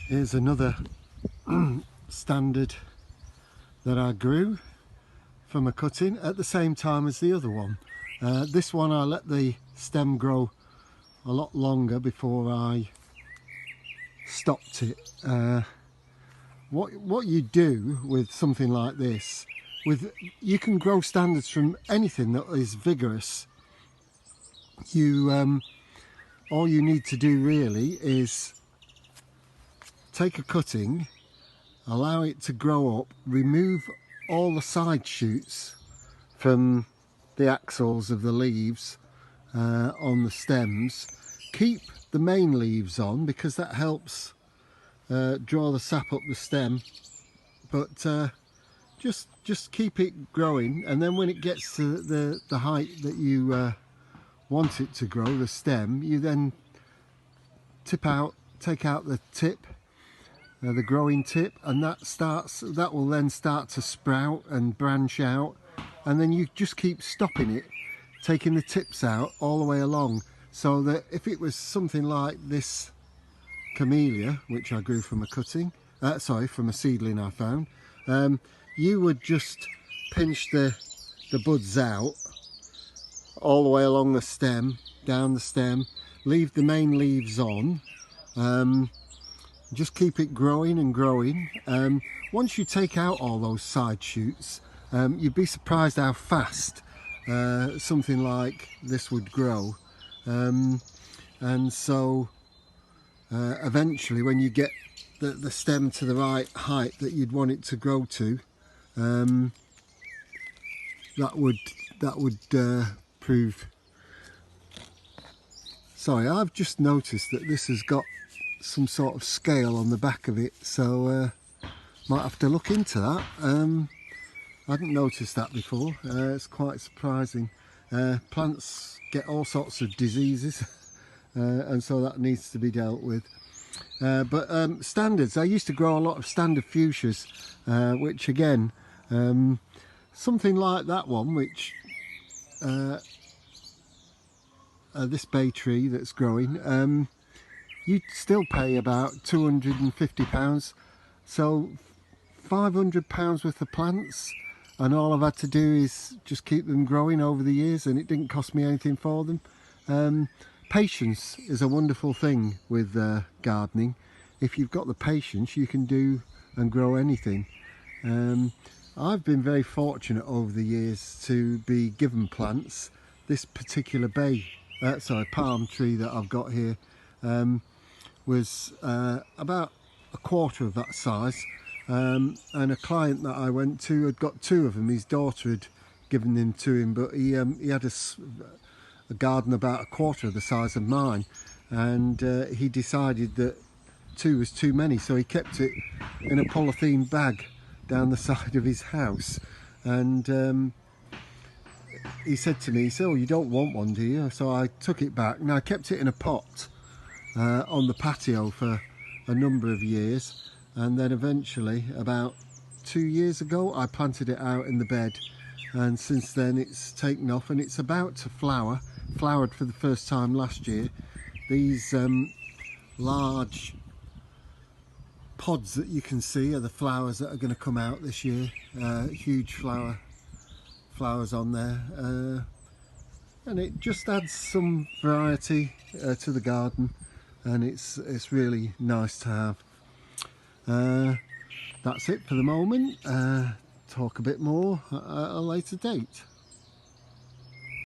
Here's another standard that I grew from a cutting at the same time as the other one. This one I let the stem grow a lot longer before I stopped it. What you do with something like this, you can grow standards from anything that is vigorous. All you need to do really is take a cutting, allow it to grow up, remove all the side shoots from the axils of the leaves on the stems, keep the main leaves on because that helps draw the sap up the stem, but just keep it growing, and then when it gets to the height that you want it to grow, the stem, you then take out the tip, the growing tip, and that will then start to sprout and branch out, and then you just keep stopping it, taking the tips out all the way along, so that if it was something like this camellia, which I grew from a cutting, from a seedling I found, you would just pinch the buds out all the way along the stem, down the stem, leave the main leaves on, just keep it growing and growing. Once you take out all those side shoots, you'd be surprised how fast something like this would grow, and so eventually when you get the stem to the right height that you'd want it to grow to, that would prove. Sorry, I've just noticed that this has got some sort of scale on the back of it, so might have to look into that. I hadn't noticed that before. It's quite surprising. Plants get all sorts of diseases and so that needs to be dealt with. But standards, I used to grow a lot of standard fuchsias, which again, something like that one, which this bay tree that's growing, you'd still pay about £250, so £500 worth of plants, and all I've had to do is just keep them growing over the years, and it didn't cost me anything for them. Patience is a wonderful thing with gardening. If you've got the patience, you can do and grow anything. I've been very fortunate over the years to be given plants. This particular palm tree that I've got here was about a quarter of that size, and a client that I went to had got two of them. His daughter had given them to him, but he had a garden about a quarter of the size of mine, and he decided that two was too many, so he kept it in a polythene bag down the side of his house, and he said to me, "Oh, you don't want one, do you?" So I took it back, and I kept it in a pot on the patio for a number of years, and then eventually about 2 years ago I planted it out in the bed, and since then it's taken off and it's about to flowered for the first time last year. These large pods that you can see are the flowers that are going to come out this year. Huge flowers on there, and it just adds some variety to the garden, and it's really nice to have. That's it for the moment. Talk a bit more at a later date.